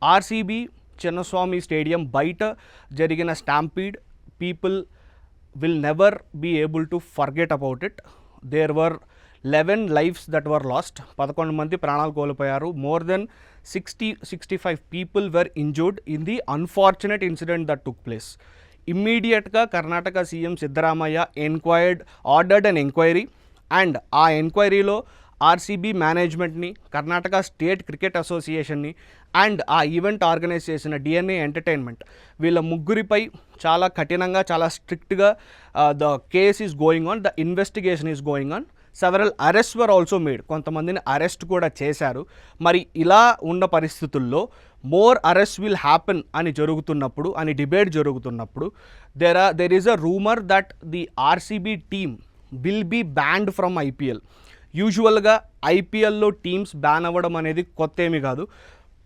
RCB Chinnaswamy stadium బయట జరిగిన stampede people will never be able to forget about it. There were 11 lives that were lost. 11 మంది ప్రాణాలు కోల్పోయారు. More than 65 people were injured in the unfortunate incident that took place. ఇమ్మీడియట్గా Karnataka CM Siddaramaiah ordered an enquiry and ఆ ఎంక్వైరీలో RCB మేనేజ్మెంట్ని, Karnataka state cricket అసోసియేషన్ని and ఆ event organize చేసిన డిఎన్ఏ ఎంటర్టైన్మెంట్ వీళ్ళ ముగ్గురిపై చాలా కఠినంగా, చాలా స్ట్రిక్ట్గా the case is going on, the investigation is going on. Several arrest were also made. కొంతమందిని అరెస్ట్ కూడా చేశారు. మరి ఇలా ఉన్న పరిస్థితుల్లో మోర్ అరెస్ట్ విల్ హ్యాపెన్ అని డిబేట్ జరుగుతున్నప్పుడు there is a rumour that the RCB team will be banned from IPL. యూజువల్గా ఐపీఎల్లో టీమ్స్ బ్యాన్ అవ్వడం అనేది కొత్త ఏమీ కాదు.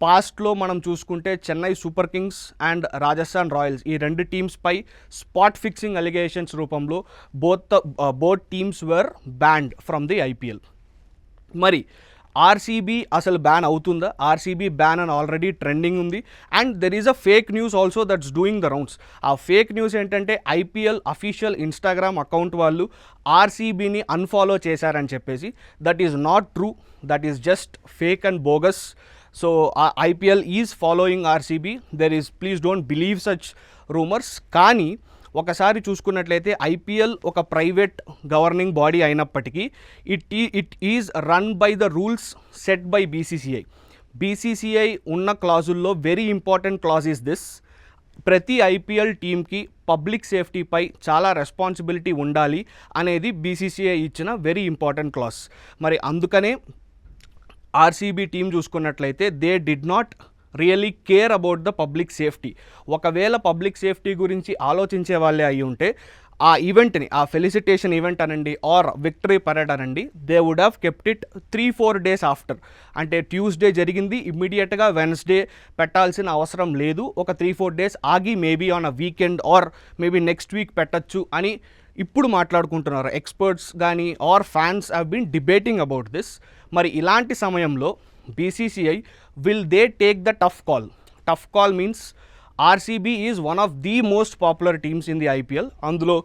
పాస్ట్లో మనం చూసుకుంటే Chennai super Kings and Rajasthan Royals ఈ రెండు టీమ్స్పై స్పాట్ ఫిక్సింగ్ అలిగేషన్స్ రూపంలో both teams were banned from the IPL. మరి ఆర్సీబీ అసలు బ్యాన్ అవుతుందా? ఆర్సీబీ బ్యాన్ అని ఆల్రెడీ ట్రెండింగ్ ఉంది. And there is a fake news also that's doing the rounds. ఆ fake news ఏంటంటే ఐపీఎల్ అఫీషియల్ ఇన్స్టాగ్రామ్ అకౌంట్ వాళ్ళు ఆర్సీబీని unfollow చేశారని చెప్పేసి. That is not true. That is just fake and bogus. So IPL is following RCB. Please don't believe such rumours. కానీ ఒకసారి చూసుకున్నట్లయితే IPL ఒక private governing body అయినప్పటికీ it is run by the rules set by BCCI. BCCI ఉన్న క్లాజుల్లో very important clause is this: ప్రతి IPL టీమ్కి public సేఫ్టీపై చాలా రెస్పాన్సిబిలిటీ ఉండాలి అనేది బీసీసీఐ ఇచ్చిన వెరీ ఇంపార్టెంట్ క్లాజ్. మరి అందుకనే ఆర్సీబీ టీం చూసుకున్నట్లయితే they did not really care about the public safety. ఒకవేళ పబ్లిక్ సేఫ్టీ గురించి ఆలోచించే వాళ్ళే అయి ఉంటే ఆ ఈవెంట్ని, ఆ ఫెలిసిటేషన్ ఈవెంట్ అనండి ఆర్ విక్టరీ పరేడ్ అనండి, they would have kept it 3-4 days after. అంటే ట్యూస్డే జరిగింది, ఇమ్మీడియట్గా వెన్స్డే పెట్టాల్సిన అవసరం లేదు. ఒక 3-4 days ఆగి maybe on a weekend or maybe next week పెట్టచ్చు అని ఇప్పుడు మాట్లాడుకుంటున్నారు ఎక్స్పర్ట్స్ కానీ our fans have been debating about this. మరి ఇలాంటి సమయంలో BCCI will they take the tough call? Tough call means RCB is one of the most popular teams in the IPL. అందులో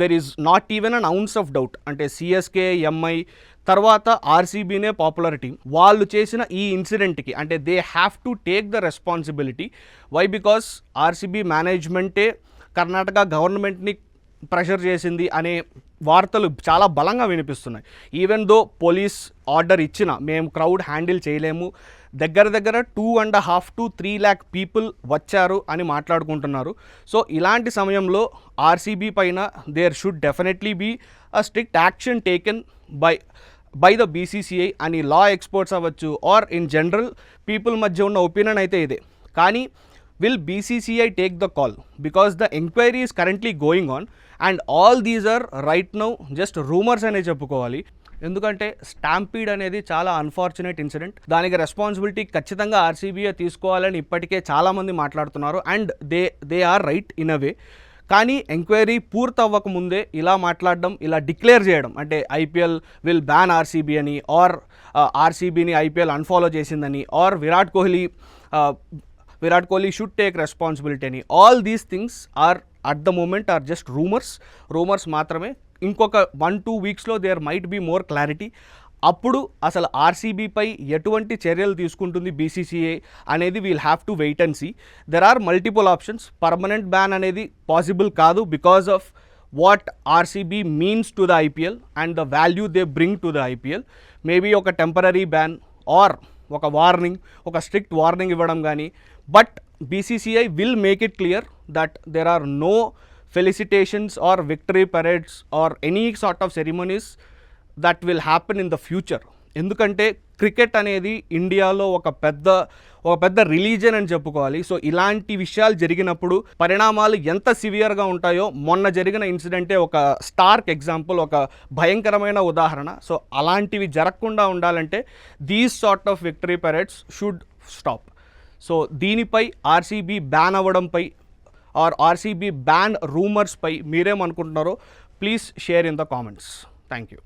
there is not even an ounce of doubt. అంటే CSK, MI తర్వాత ఆర్సీబీనే popular team. వాళ్ళు చేసిన ఈ ఇన్సిడెంట్కి అంటే they have to take the responsibility. Why? Because RCB మేనేజ్మెంటే కర్ణాటక గవర్నమెంట్ని ప్రెషర్ చేసింది అనే వార్తలు చాలా బలంగా వినిపిస్తున్నాయి. ఈవెన్ దో పోలీస్ ఆర్డర్ ఇచ్చిన మేము క్రౌడ్ హ్యాండిల్ చేయలేము, దగ్గర 2.5 to 3 lakh పీపుల్ వచ్చారు అని మాట్లాడుకుంటున్నారు. సో ఇలాంటి సమయంలో ఆర్సీబీ పైన there should definitely be a strict action taken by the BCCI అని లా ఎక్స్పర్ట్స్ అవ్వచ్చు ఆర్ ఇన్ జనరల్ పీపుల్ మధ్య ఉన్న ఒపీనియన్ అయితే ఇదే. కానీ will BCCI take the call? Because the inquiry is currently going on and all these are right now just rumors అనే చెప్పుకోవాలి. ఎందుకంటే స్టాంపీడ్ అనేది చాలా అన్ఫార్చునేట్ ఇన్సిడెంట్. దానికి రెస్పాన్సిబిలిటీ ఖచ్చితంగా ఆర్సీబీ తీసుకోవాలని ఇప్పటికే చాలామంది మాట్లాడుతున్నారు and they are right in a way. కానీ ఎంక్వైరీ పూర్తి అవ్వకముందే ఇలా మాట్లాడడం, ఇలా డిక్లేర్ చేయడం అంటే ఐపీఎల్ విల్ బ్యాన్ ఆర్సీబీ అని ఆర్ ఆర్సీబీని ఐపీఎల్ అన్ఫాలో చేసిందని or Virat Kohli should take responsibility అని, all these things are at the moment are just rumors మాత్రమే. ఇంకొక 1-2 weeksలో there might be more clarity. అప్పుడు అసలు ఆర్సీబీపై ఎటువంటి చర్యలు తీసుకుంటుంది బీసీసీఐ అనేది we'll have to wait and see. There are multiple options. Permanent ban అనేది పాసిబుల్ కాదు because of what RCB means to the IPL and the value they bring to the IPL. Maybe ఒక temporary ban or ఒక warning, ఒక strict warning ఇవ్వడం కానీ. But BCCI will make it clear that there are no felicitations or victory parades or any sort of ceremonies that will happen in the future. ఎందుకంటే cricket అనేది ఇండియాలో ఒక పెద్ద religion అని చెప్పుకోవాలి. సో ఇలాంటి విషయాలు జరిగినప్పుడు పరిణామాలు ఎంత సివియర్గా ఉంటాయో మొన్న జరిగిన ఇన్సిడెంటే ఒక స్టార్క్ ఎగ్జాంపుల్, ఒక భయంకరమైన ఉదాహరణ. సో అలాంటివి జరగకుండా ఉండాలంటే these sort of victory parades should stop. So దీనిపై ఆర్సీబీ బ్యాన్ అవ్వడంపై ఆర్ ఆర్సీబీ బ్యాన్ రూమర్స్పై మీరేమనుకుంటున్నారో please share in the comments. Thank you.